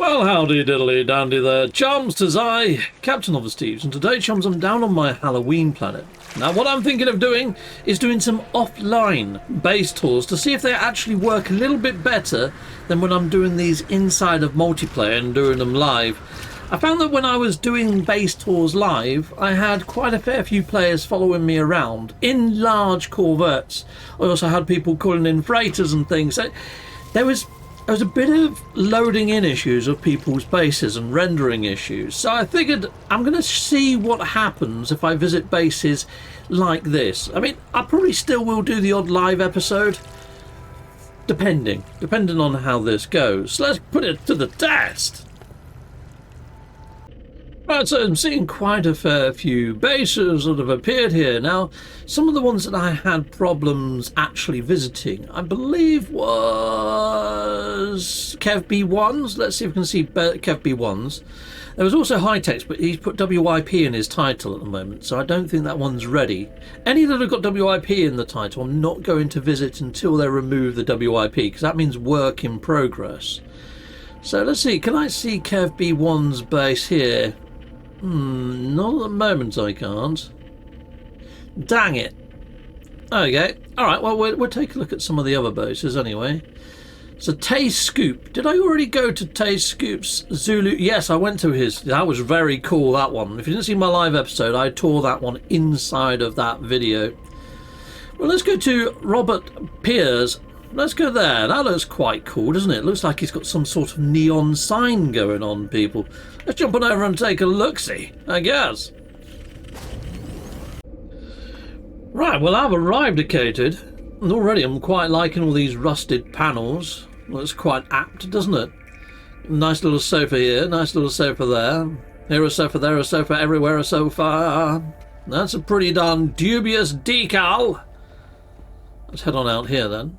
Well, howdy diddly dandy there, chums, 'tis I, Captain of the Steves, and today, chums, I'm down on my Halloween planet. Now, what I'm thinking of doing is doing some offline base tours to see if they actually work a little bit better than when I'm doing these inside of multiplayer and doing them live. I found that when I was doing base tours live, I had quite a fair few players following me around in large corvettes. I also had people calling in freighters and things. So there was a bit of loading in issues of people's bases and rendering issues. So I figured I'm going to see what happens if I visit bases like this. I mean, I probably still will do the odd live episode, depending on how this goes. So let's put it to the test. Right, so I'm seeing quite a fair few bases that have appeared here. Now, some of the ones that I had problems actually visiting, I believe was Kev B1s. Let's see if we can see Kev B1s. There was also High-Techs, but he's put WIP in his title at the moment, so I don't think that one's ready. Any that have got WIP in the title, I'm not going to visit until they remove the WIP, because that means work in progress. So let's see, can I see Kev B1's base here? Not at the moment I can't. Dang it. Okay. Alright, well, we'll take a look at some of the other bases anyway. So, Tay Scoop. Did I already go to Tay Scoop's Zulu? Yes, I went to his. That was very cool, that one. If you didn't see my live episode, I tore that one inside of that video. Well, let's go to Robert Piers. Let's go there. That looks quite cool, doesn't it? Looks like he's got some sort of neon sign going on, people. Let's jump on over and take a look-see, I guess. Right, well, I've arrived at Cated, and already I'm quite liking all these rusted panels. Looks quite apt, doesn't it? Nice little sofa here, nice little sofa there. Here a sofa, there a sofa, everywhere a sofa. That's a pretty darn dubious decal. Let's head on out here then.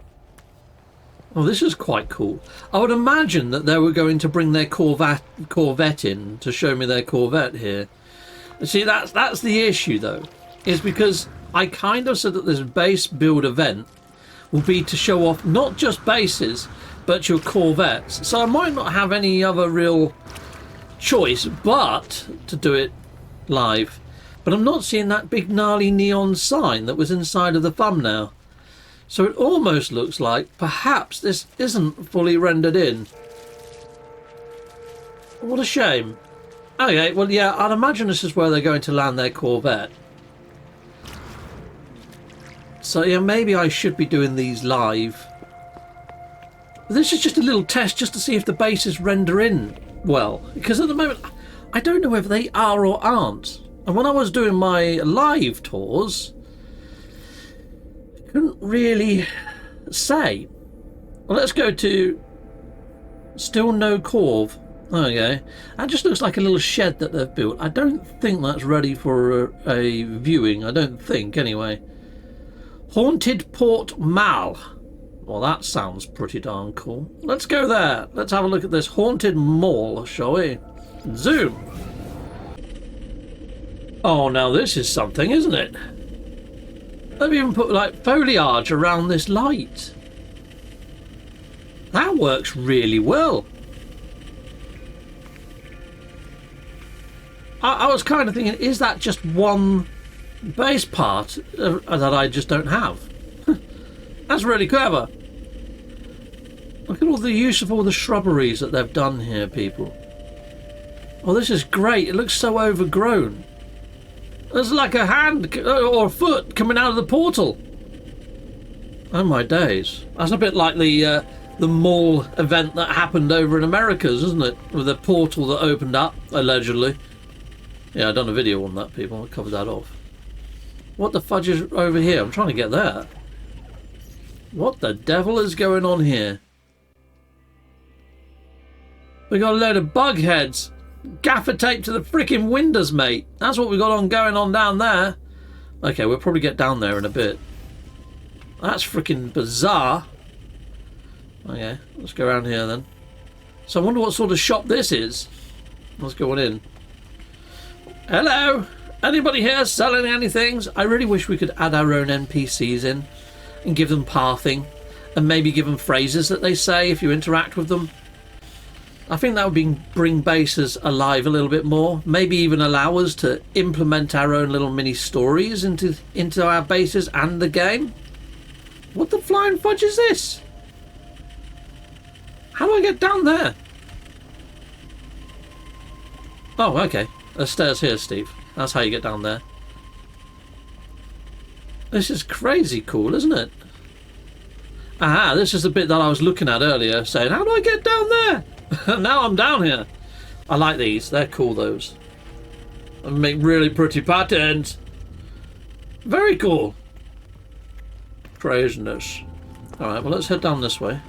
Oh, this is quite cool. I would imagine that they were going to bring their Corvette in to show me their Corvette here. See, that's the issue, though, is because I kind of said that this base build event will be to show off not just bases, but your Corvettes. So I might not have any other real choice but to do it live. But I'm not seeing that big gnarly neon sign that was inside of the thumbnail. So it almost looks like perhaps this isn't fully rendered in. What a shame. Okay, well, yeah, I'd imagine this is where they're going to land their Corvette. So, yeah, maybe I should be doing these live. This is just a little test just to see if the bases render in well. Because at the moment, I don't know whether they are or aren't. And when I was doing my live tours, couldn't really say. Well, let's go to still no Corv. Okay, that just looks like a little shed that they've built. I don't think that's ready for a viewing. I don't think, anyway. Haunted Port Mal. Well, that sounds pretty darn cool. Let's go there. Let's have a look at this haunted mall, shall we? Zoom. Oh, now this is something, isn't it? They've even put like foliage around this light. That works really well. I was kind of thinking, is that just one base part that I just don't have? That's really clever. Look at all the use of all the shrubberies that they've done here, people. Oh, this is great. It looks so overgrown. There's like a hand or a foot coming out of the portal. Oh my days. That's a bit like the mall event that happened over in Americas, isn't it? With a portal that opened up, allegedly. Yeah, I've done a video on that, people. I'll cover that off. What the fudge is over here? I'm trying to get there. What the devil is going on here? We got a load of bug heads. Gaffer tape to the freaking windows, mate. That's what we got going on down there. Okay, we'll probably get down there in a bit. That's freaking bizarre. Okay, let's go around here then. So I wonder what sort of shop this is. Let's go on in. Hello? Anybody here selling anything? I really wish we could add our own NPCs in and give them pathing and maybe give them phrases that they say if you interact with them. I think that would bring bases alive a little bit more. Maybe even allow us to implement our own little mini stories into our bases and the game. What the flying fudge is this? How do I get down there? Oh, okay. There's stairs here, Steve. That's how you get down there. This is crazy cool, isn't it? Aha, this is the bit that I was looking at earlier, saying, how do I get down there? Now I'm down here. I like these. They're cool, those. And make really pretty patterns. Very cool. Craziness. Alright, well, let's head down this way.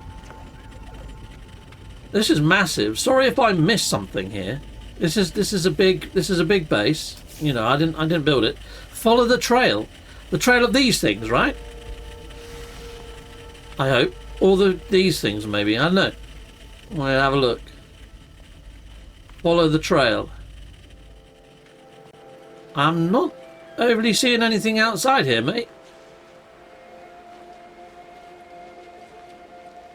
This is massive. Sorry if I missed something here. This is a big base. You know, I didn't build it. Follow the trail. The trail of these things, right? I hope. Or these things, maybe. I don't know. We'll have a look. Follow the trail. I'm not overly seeing anything outside here, mate.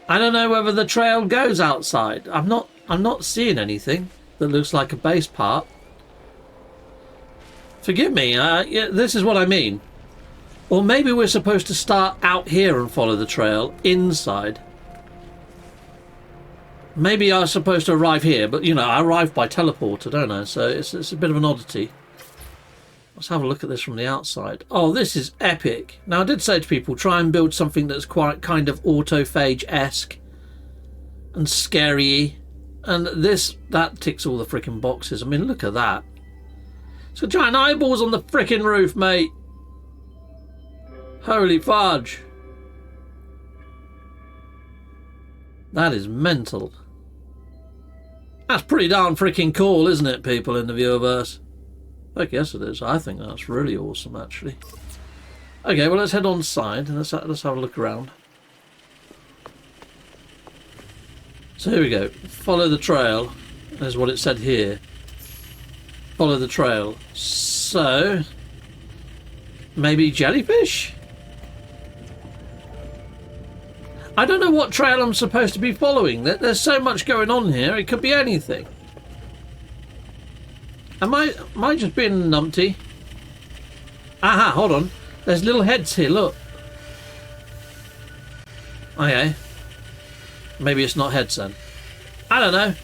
I don't know whether the trail goes outside. I'm not seeing anything that looks like a base part. Forgive me. Yeah, this is what I mean. Or maybe we're supposed to start out here and follow the trail inside. Maybe I'm supposed to arrive here, but you know, I arrive by teleporter, don't I? So it's a bit of an oddity. Let's have a look at this from the outside. Oh, this is epic. Now, I did say to people, try and build something that's quite kind of autophage-esque and scary. And that ticks all the freaking boxes. I mean, look at that. It's got giant eyeballs on the freaking roof, mate. Holy fudge. That is mental. That's pretty darn freaking cool, isn't it, people in the viewerverse? I guess it is. I think that's really awesome, actually. Okay, well, let's head on side and let's have a look around. So here we go. Follow the trail. There's what it said here. Follow the trail. So, maybe jellyfish? I don't know what trail I'm supposed to be following. There's so much going on here. It could be anything. Am I just being a numpty? Aha, hold on. There's little heads here, look. Okay. Maybe it's not heads then. I don't know.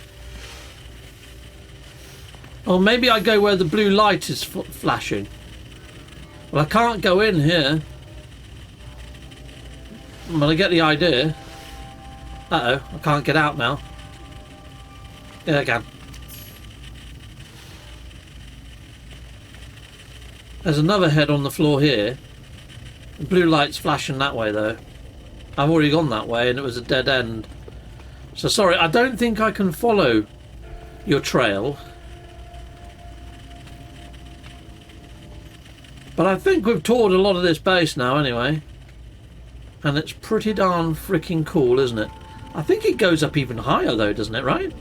Or maybe I go where the blue light is flashing. Well, I can't go in here. But I get the idea. Uh-oh, I can't get out now. Yeah, I can. There's another head on the floor here. The blue light's flashing that way, though. I've already gone that way, and it was a dead end. So, sorry, I don't think I can follow your trail. But I think we've toured a lot of this base now, anyway. And it's pretty darn freaking cool, isn't it? I think it goes up even higher, though, doesn't it, right?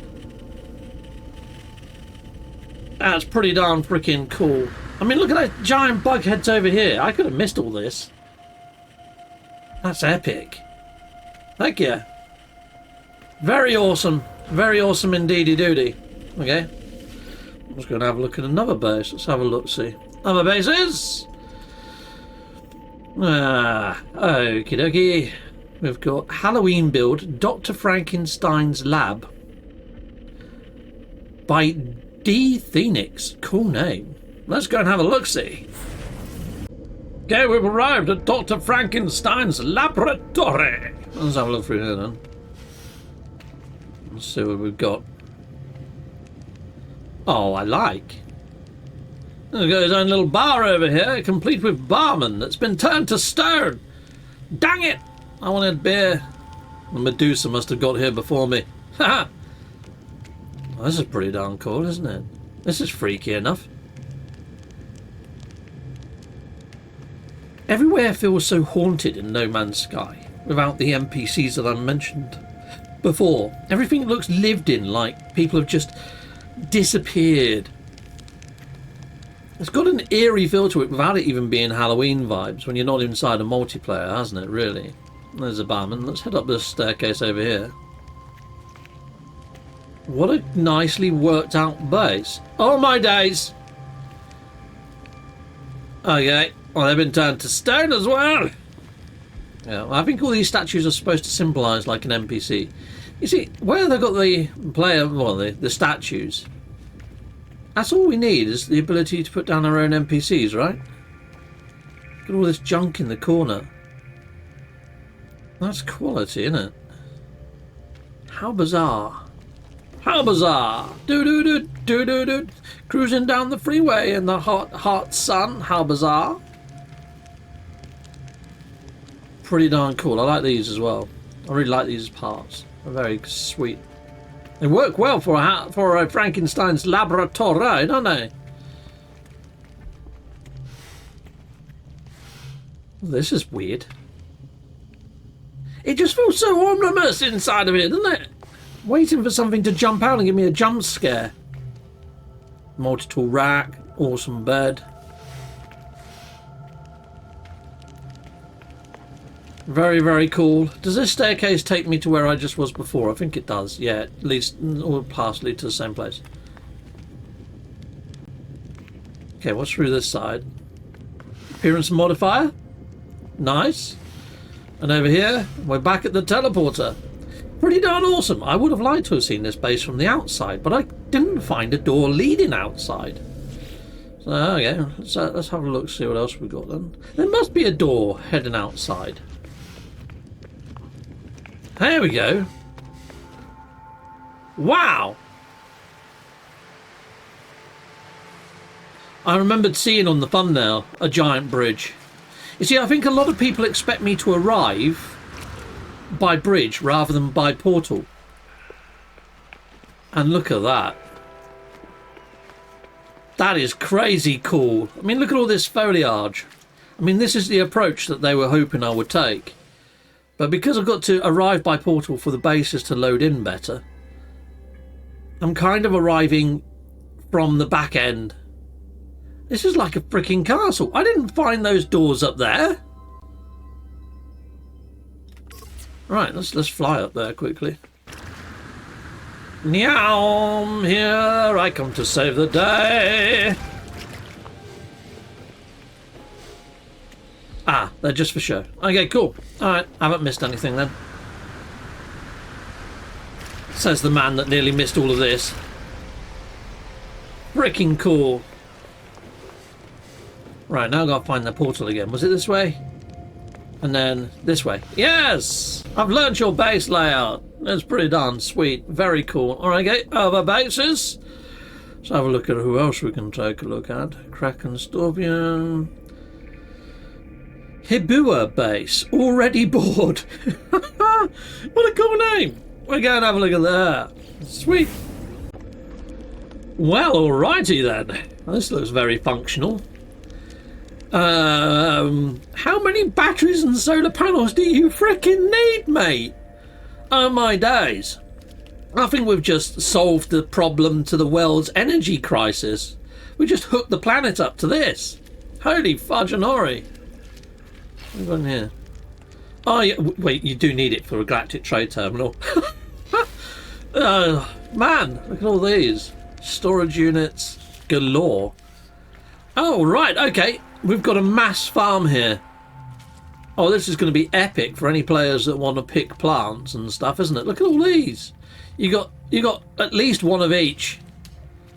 That's pretty darn freaking cool. I mean, look at those giant bug heads over here. I could have missed all this. That's epic. Thank you. Very awesome. Very awesome indeedy-doody. Okay. I'm just going to have a look at another base. Let's have a look-see. Other bases. Okie dokie. We've got Halloween build, Dr. Frankenstein's Lab by D. Phoenix. Cool name. Let's go and have a look-see. Okay, we've arrived at Dr. Frankenstein's laboratory. Let's have a look through here then. Let's see what we've got. Oh, I like. There's got his own little bar over here, complete with barman that's been turned to stone. Dang it! I wanted beer. The Medusa must have got here before me. Haha! Well, this is pretty darn cool, isn't it? This is freaky enough. Everywhere feels so haunted in No Man's Sky, without the NPCs that I mentioned before. Everything looks lived in, like people have just disappeared. It's got an eerie feel to it without it even being Halloween vibes when you're not inside a multiplayer, hasn't it, really? There's a barman. Let's head up this staircase over here. What a nicely worked out base. Oh my days! Okay, well they've been turned to stone as well. Yeah, I think all these statues are supposed to symbolise like an NPC. You see, where they've got the player, well, the statues, that's all we need is the ability to put down our own NPCs, right? Look at all this junk in the corner. That's quality, isn't it? How bizarre. How bizarre. Do-do-do-do-do-do. Cruising down the freeway in the hot sun. How bizarre. Pretty darn cool. I like these as well. I really like these parts. They're very sweet. They work well for a Frankenstein's laboratory, don't they? Well, this is weird. It just feels so ominous inside of it, doesn't it? Waiting for something to jump out and give me a jump scare. Multi-tool rack, awesome bed. Very, very cool. Does this staircase take me to where I just was before? I think it does. Yeah, at least, or partially to the same place. Okay, what's through this side? Appearance modifier. Nice. And over here, we're back at the teleporter. Pretty darn awesome. I would have liked to have seen this base from the outside, but I didn't find a door leading outside. So, okay, let's have a look, see what else we've got then. There must be a door heading outside. There we go. Wow. I remembered seeing on the thumbnail a giant bridge. You see, I think a lot of people expect me to arrive by bridge rather than by portal. And look at that. That is crazy cool. I mean, look at all this foliage. I mean, this is the approach that they were hoping I would take. But because I've got to arrive by portal for the bases to load in better, I'm kind of arriving from the back end. This is like a freaking castle. I didn't find those doors up there. Right, let's fly up there quickly. Meow, here I come to save the day. Ah, they're just for show. Okay, cool. Alright, I haven't missed anything then. Says the man that nearly missed all of this. Freaking cool. Right, now I've got to find the portal again. Was it this way? And then this way. Yes! I've learned your base layout. That's pretty darn sweet. Very cool. Alright, okay, other bases. Let's have a look at who else we can take a look at. Kraken Storvian. Hibua base. Already bored. What a cool name. We're going to have a look at that. Sweet. Well, alrighty then. This looks very functional. How many batteries and solar panels do you frickin' need, mate? Oh my days. I think we've just solved the problem to the world's energy crisis. We just hooked the planet up to this. Holy fudge-and-ori. What have we got in here? Oh, yeah, wait, you do need it for a galactic trade terminal. Man, look at all these. Storage units galore. Oh, right, okay. We've got a mass farm here. Oh, this is going to be epic for any players that want to pick plants and stuff, isn't it? Look at all these. You got at least one of each,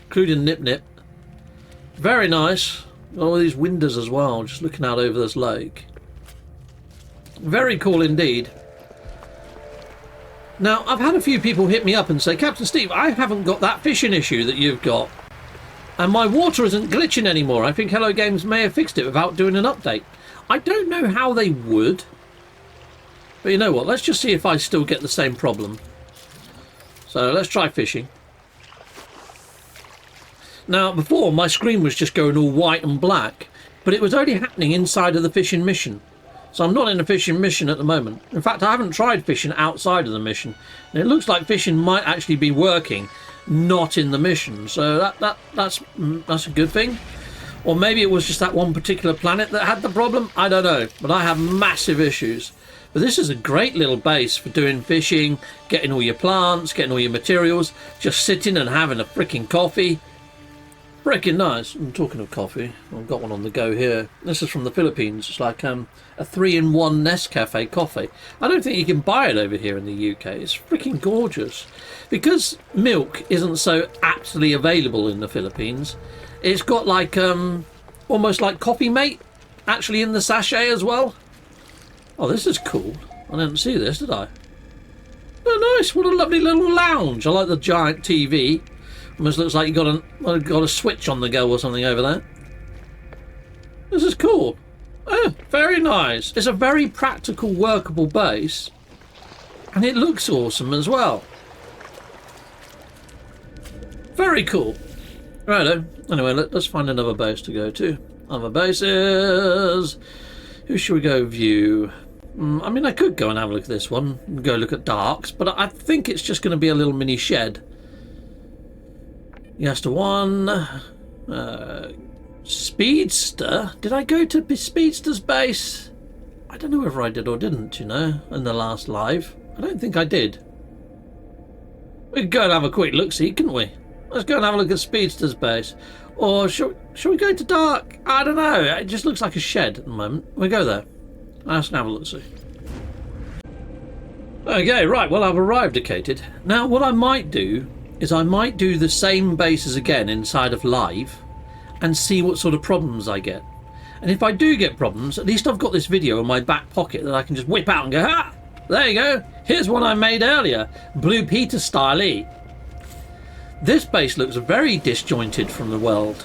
including Nip Nip. Very nice. Got all these windows as well, just looking out over this lake. Very cool indeed. Now, I've had a few people hit me up and say, Captain Steve, I haven't got that fishing issue that you've got. And my water isn't glitching anymore. I think Hello Games may have fixed it without doing an update. I don't know how they would. But you know what? Let's just see if I still get the same problem. So let's try fishing. Now, before, my screen was just going all white and black. But it was only happening inside of the fishing mission. So I'm not in a fishing mission at the moment. In fact, I haven't tried fishing outside of the mission. And it looks like fishing might actually be working, not in the mission. So that's a good thing. Or maybe it was just that one particular planet that had the problem. I don't know. But I have massive issues. But this is a great little base for doing fishing, getting all your plants, getting all your materials, just sitting and having a freaking coffee. Freaking nice. I'm talking of coffee, I've got one on the go here. This is from the Philippines. It's like a 3-in-1 Nescafe coffee. I don't think you can buy it over here in the UK. It's freaking gorgeous. Because milk isn't so aptly available in the Philippines, it's got like almost like Coffee Mate actually in the sachet as well. Oh, this is cool. I didn't see this, did I? Oh, nice. What a lovely little lounge. I like the giant TV. Almost looks like you got a switch on the go or something over there. This is cool. Oh, very nice. It's a very practical, workable base, and it looks awesome as well. Very cool. Righto. Anyway, let's find another base to go to. Other bases. Who should we go view? I mean, I could go and have a look at this one and go look at Darks, but I think it's just going to be a little mini shed. Yes to one. Speedster? Did I go to Speedster's base? I don't know whether I did or didn't, you know, in the last live. I don't think I did. We could go and have a quick look-see, couldn't we? Let's go and have a look at Speedster's base. Or should we go to Dark? I don't know. It just looks like a shed at the moment. We'll go there. Let's have a look-see. Okay, right. Well, I've arrived at Cated. Now, what I might do is I might do the same bases again inside of live and see what sort of problems I get. And if I do get problems, at least I've got this video in my back pocket that I can just whip out and go, ah, there you go. Here's one I made earlier. Blue Peter style E. This base looks very disjointed from the world.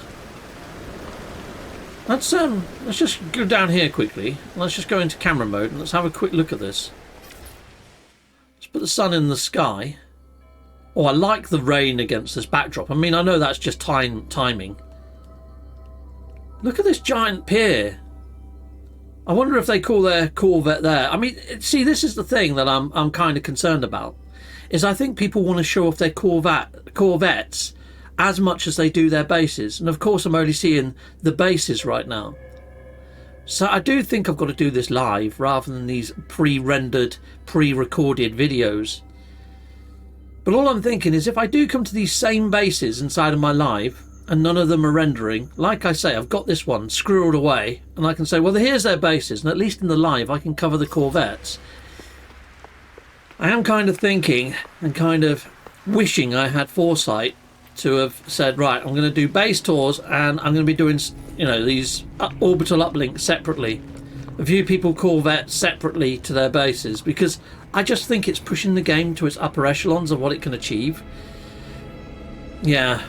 Let's just go down here quickly. Let's just go into camera mode and let's have a quick look at this. Let's put the sun in the sky. Oh, I like the rain against this backdrop. I mean, I know that's just timing. Look at this giant pier. I wonder if they call their Corvette there. I mean, see, this is the thing that I'm kind of concerned about. Is I think people want to show off their Corvettes as much as they do their bases. And of course, I'm only seeing the bases right now. So I do think I've got to do this live rather than these pre-rendered, pre-recorded videos. But all I'm thinking is if I do come to these same bases inside of my live and none of them are rendering, like I say, I've got this one squirreled away and I can say, well, here's their bases, and at least in the live I can cover the Corvettes. I am kind of thinking and kind of wishing I had foresight to have said, right, I'm going to do base tours and I'm going to be doing, you know, these orbital uplinks separately. A few people Corvettes separately to their bases, because I just think it's pushing the game to its upper echelons of what it can achieve. Yeah,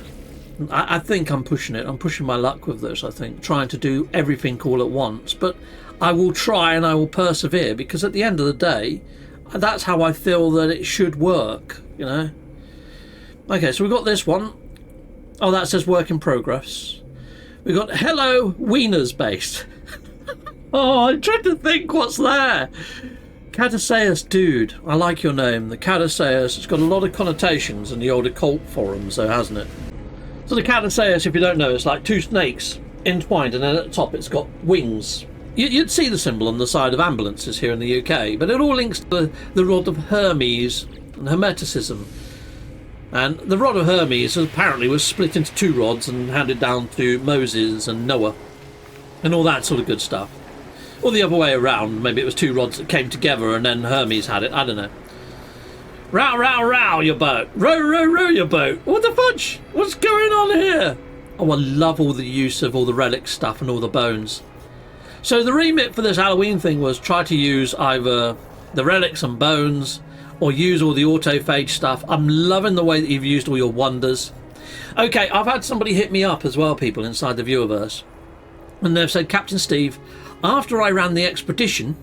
I think I'm pushing it. I'm pushing my luck with this, I think, trying to do everything all at once. But I will try and I will persevere, because at the end of the day, that's how I feel that it should work, you know. Okay, so we've got this one. Oh, that says work in progress. We've got Hello Wiener's base. Oh, I'm trying to think what's there. Cataseus, dude. I like your name. The Cataseus. It's got a lot of connotations in the old occult forums, though, hasn't it? So the Cataseus, if you don't know, it's like two snakes entwined, and then at the top it's got wings. You'd see the symbol on the side of ambulances here in the UK, but it all links to the rod of Hermes and Hermeticism. And the rod of Hermes apparently was split into two rods and handed down to Moses and Noah and all that sort of good stuff. Or the other way around, maybe it was two rods that came together and then Hermes had it, I don't know. Row, row, row your boat. Row, row, row your boat. What the fudge? What's going on here? Oh, I love all the use of all the relic stuff and all the bones. So the remit for this Halloween thing was try to use either the relics and bones or use all the autophage stuff. I'm loving the way that you've used all your wonders. Okay, I've had somebody hit me up as well, people inside the viewerverse. And they've said, Captain Steve, after I ran the expedition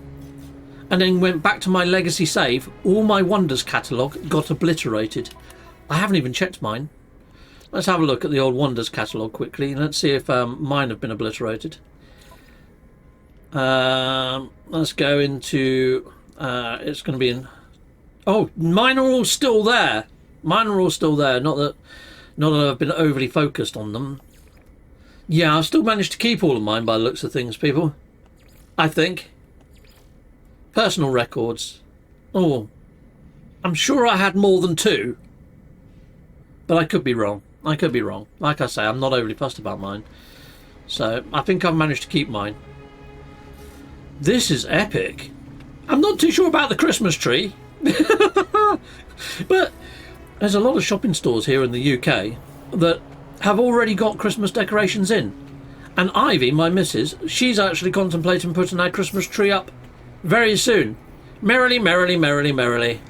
and then went back to my legacy save, all my wonders catalogue got obliterated. I haven't even checked mine. Let's have a look at the old wonders catalogue quickly and let's see if mine have been obliterated. Let's go into it's going to be in, oh, mine are all still there. Mine are all still there. Not that I've been overly focused on them. Yeah, I've still managed to keep all of mine by the looks of things, people. I think. Personal records. Oh, I'm sure I had more than 2. But I could be wrong. I could be wrong. Like I say, I'm not overly fussed about mine. So, I think I've managed to keep mine. This is epic. I'm not too sure about the Christmas tree. But there's a lot of shopping stores here in the UK that have already got Christmas decorations in. And Ivy, my missus, she's actually contemplating putting our Christmas tree up very soon. Merrily, merrily, merrily, merrily.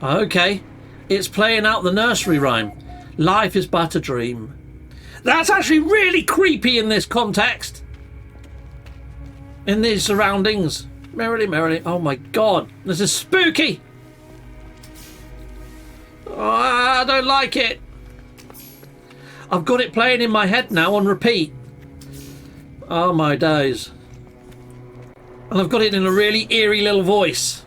Okay, it's playing out the nursery rhyme. Life is but a dream. That's actually really creepy in this context. In these surroundings. Merrily, merrily. Oh my god, this is spooky. Oh, I don't like it. I've got it playing in my head now on repeat. Oh my days. And I've got it in a really eerie little voice.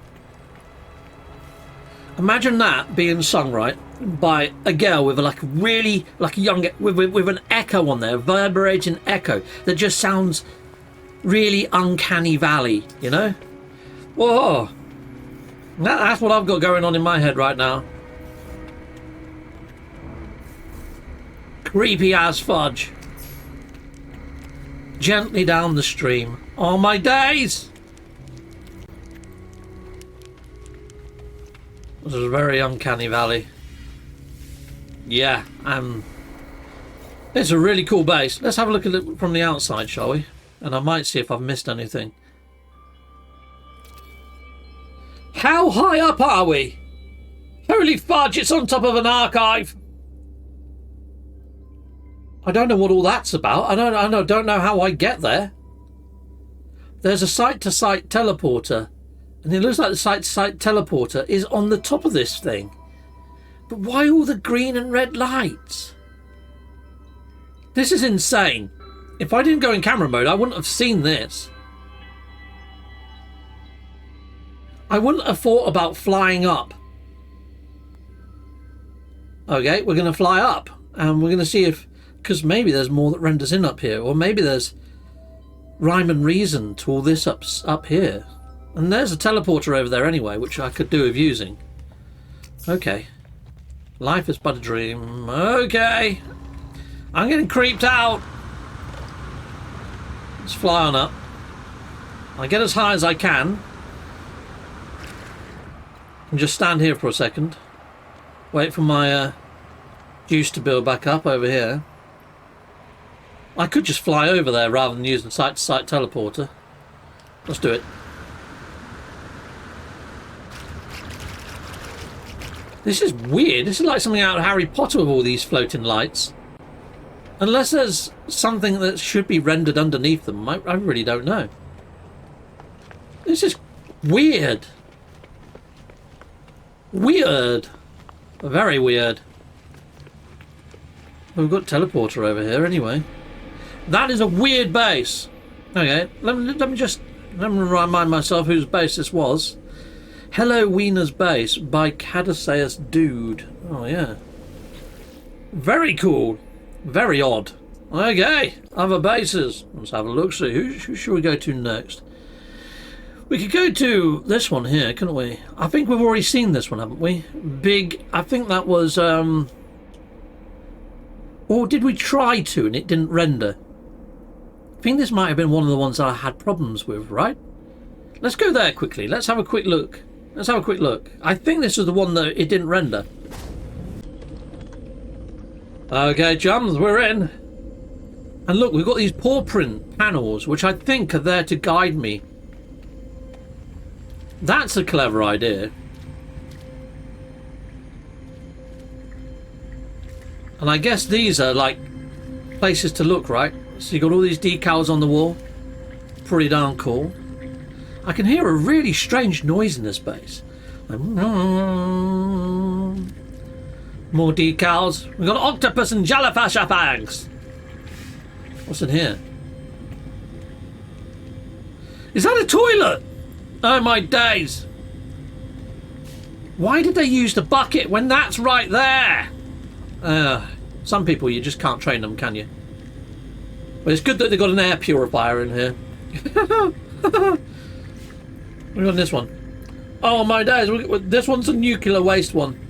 Imagine that being sung, right, by a girl with like really, like a young, with an echo on there, vibrating echo that just sounds really uncanny valley, you know? Whoa. That's what I've got going on in my head right now. Creepy as fudge. Gently down the stream. Oh my days! This is a very uncanny valley. Yeah, it's a really cool base. Let's have a look at it from the outside, shall we? And I might see if I've missed anything. How high up are we? Holy fudge, it's on top of an archive. I don't know what all that's about. I don't know how I get there. There's a site-to-site teleporter. And it looks like the site-to-site teleporter is on the top of this thing. But why all the green and red lights? This is insane. If I didn't go in camera mode, I wouldn't have seen this. I wouldn't have thought about flying up. Okay, we're going to fly up. And we're going to see if... Because maybe there's more that renders in up here. Or maybe there's rhyme and reason to all this up here. And there's a teleporter over there anyway, which I could do with using. Okay. Life is but a dream. Okay. I'm getting creeped out. Let's fly on up. I'll get as high as I can. And just stand here for a second. Wait for my juice to build back up over here. I could just fly over there rather than using site-to-site teleporter. Let's do it. This is weird. This is like something out of Harry Potter with all these floating lights. Unless there's something that should be rendered underneath them. I really don't know. This is weird. Weird. Very weird. We've got teleporter over here anyway. That is a weird base. Okay, let me remind myself whose base this was. Hello Wiener's Base by Cadisseus Dude. Oh yeah. Very cool. Very odd. Okay, other bases. Let's have a look. See who should we go to next? We could go to this one here, couldn't we? I think we've already seen this one, haven't we? Big. I think that was. Or did we try to and it didn't render? I think this might have been one of the ones I had problems with, right? Let's go there quickly. Let's have a quick look. Let's have a quick look. I think this is the one that it didn't render. Okay, chums, we're in. And look, we've got these paw print panels, which I think are there to guide me. That's a clever idea. And I guess these are like places to look, right? So you've got all these decals on the wall. Pretty darn cool. I can hear a really strange noise in this base. More decals. We've got octopus and jellyfish bags. What's in here? Is that a toilet? Oh my days. Why did they use the bucket when that's right there? Some people, you just can't train them, can you? But it's good that they've got an air purifier in here. We got this one. Oh my days! This one's a nuclear waste one.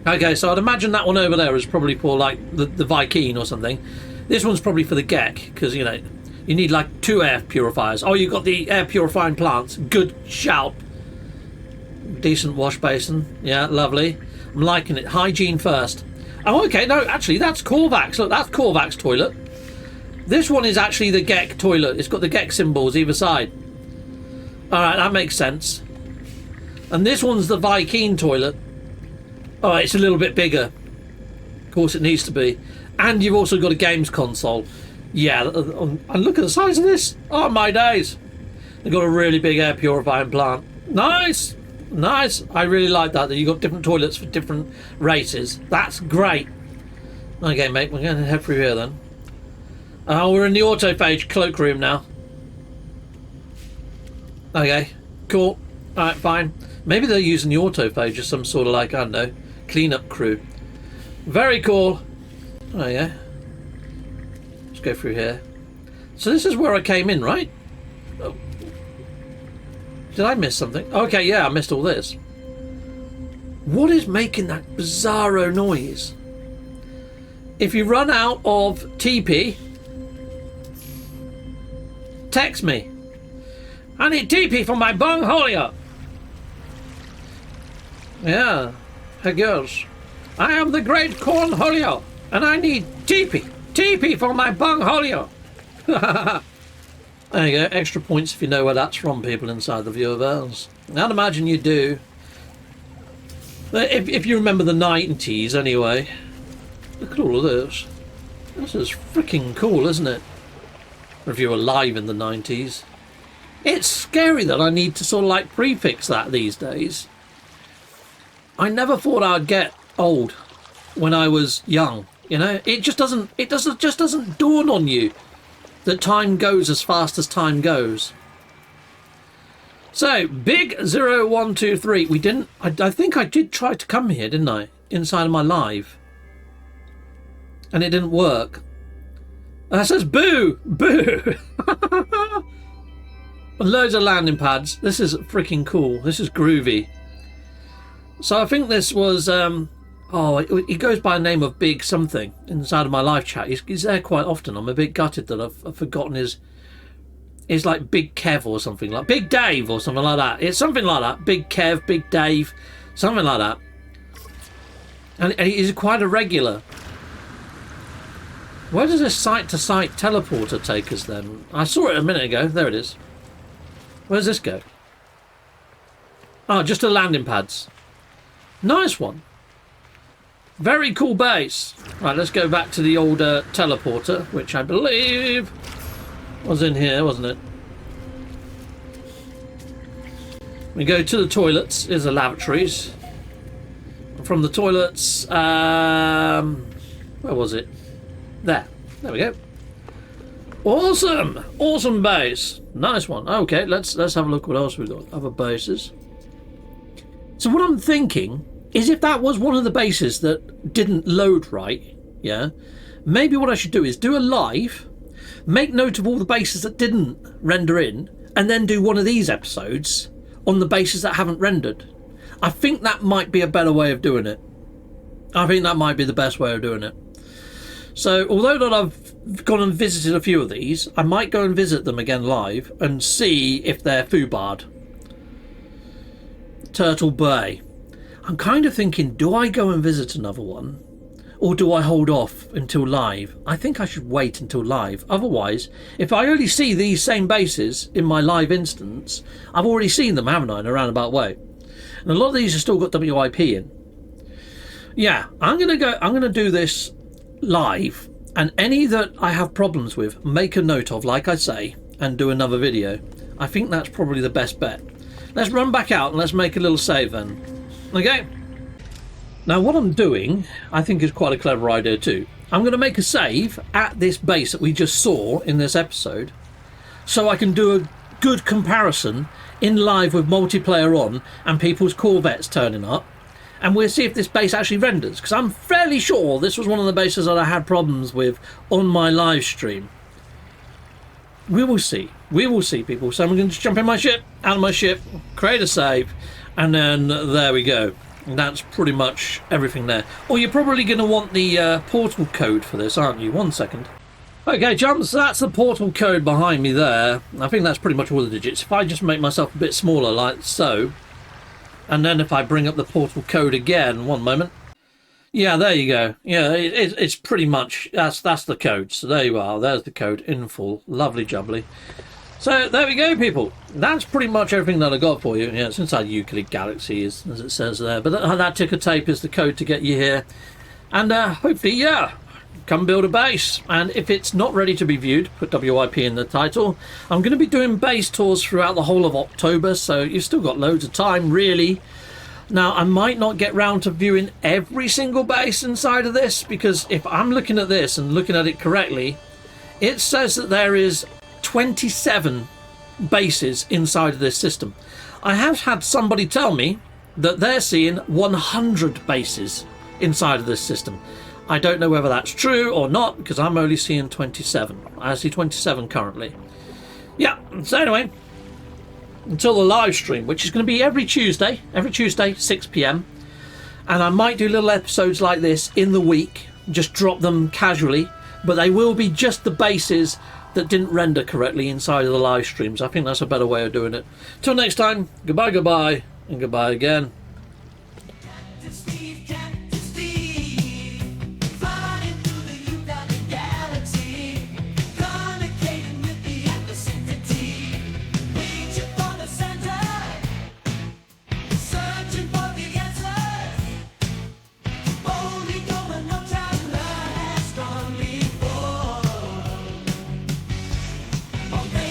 Okay, so I'd imagine that one over there is probably for like the Viking or something. This one's probably for the Gek, because you know you need like 2 air purifiers. Oh, you got the air purifying plants. Good shout. Decent wash basin. Yeah, lovely. I'm liking it. Hygiene first. Oh, okay. No, actually, that's Korvac's. Look, that's Korvac's toilet. This one is actually the Gek toilet. It's got the Gek symbols either side. All right, that makes sense. And this one's the Viking toilet. Oh, it's a little bit bigger. Of course, it needs to be. And you've also got a games console. Yeah, and look at the size of this. Oh, my days. They've got a really big air purifying plant. Nice. Nice. I really like that you've got different toilets for different races. That's great. Okay, mate, we're going to head through here then. Oh, we're in the autophage cloakroom now. Okay, cool. Alright, fine. Maybe they're using the autophage as some sort of like, I don't know, cleanup crew. Very cool. Oh yeah. Let's go through here. So this is where I came in, right? Oh. Did I miss something? Okay, yeah, I missed all this. What is making that bizarro noise? If you run out of TP, text me. I need TP for my bungholia. Yeah, hey girls. I am the great cornholio, and I need TP. TP for my bungholio. There you go, extra points if you know where that's from, people inside the viewerverse. I'd imagine you do. If you remember the 90s, anyway. Look at all of this. This is freaking cool, isn't it? Or if you were alive in the 90s. It's scary that I need to sort of like prefix that these days. I never thought I'd get old when I was young, you know? It just doesn't dawn on you that time goes as fast as time goes. So, Big 0123. We didn't... I think I did try to come here, didn't I? Inside of my live. And it didn't work. And that says boo! Boo! Loads of landing pads. This is freaking cool. This is groovy. So I think this was... he goes by the name of Big something inside of my live chat. He's there quite often. I'm a bit gutted that I've forgotten his like Big Kev or something like Big Dave or something like that. It's something like that. Big Kev, Big Dave, something like that. And he's quite a regular. Where does this site-to-site teleporter take us then? I saw it a minute ago. There it is. Where does this go? Oh, just to landing pads. Nice one. Very cool base. Right, let's go back to the old teleporter, which I believe was in here, wasn't it? We go to the toilets. Here's the lavatories. From the toilets, where was it? There we go. Awesome, awesome base. Nice one. Okay, let's have a look what else we've got. Other bases. So what I'm thinking is if that was one of the bases that didn't load right, yeah, maybe what I should do is do a live, make note of all the bases that didn't render in, and then do one of these episodes on the bases that haven't rendered. I think that might be a better way of doing it. I think that might be the best way of doing it. So although that I've gone and visited a few of these, I might go and visit them again live and see if they're foobarred. Turtle Bay. I'm kind of thinking, do I go and visit another one? Or do I hold off until live? I think I should wait until live. Otherwise, if I only see these same bases in my live instance, I've already seen them, haven't I, in a roundabout way? And a lot of these have still got WIP in. Yeah, I'm gonna do this live, and any that I have problems with, make a note of, like I say, and do another video. I think that's probably the best bet. Let's run back out and let's make a little save then. Okay? Now what I'm doing, I think is quite a clever idea too. I'm going to make a save at this base that we just saw in this episode, so I can do a good comparison in live with multiplayer on and people's Corvettes turning up. And we'll see if this base actually renders, because I'm fairly sure this was one of the bases that I had problems with on my live stream. we will see. We will see, people. So I'm going to just jump in my ship, out of my ship, create a save, and then there we go. And that's pretty much everything there. Or you're probably going to want the portal code for this, aren't you? 1 second. Okay, chums, that's the portal code behind me there. I think that's pretty much all the digits. If I just make myself a bit smaller like so, and then if I bring up the portal code again, 1 moment. Yeah, there you go. Yeah, it's pretty much, that's the code. So there you are, there's the code in full. Lovely jubbly. So there we go, people. That's pretty much everything that I got for you. Yeah, it's inside Euclid Galaxy, as it says there. But that ticker tape is the code to get you here. And hopefully, yeah, come build a base. And if it's not ready to be viewed, put WIP in the title. I'm going to be doing base tours throughout the whole of October, so you've still got loads of time, really. Now, I might not get round to viewing every single base inside of this, because if I'm looking at this and looking at it correctly, it says that there is 27 bases inside of this system. I have had somebody tell me that they're seeing 100 bases inside of this system. I don't know whether that's true or not, because I'm only seeing 27. I see 27 currently. Yeah, so anyway, until the live stream, which is going to be every Tuesday, 6 p.m. And I might do little episodes like this in the week, just drop them casually, but they will be just the bases that didn't render correctly inside of the live streams. I think that's a better way of doing it. Till next time, goodbye, goodbye, and goodbye again. Okay.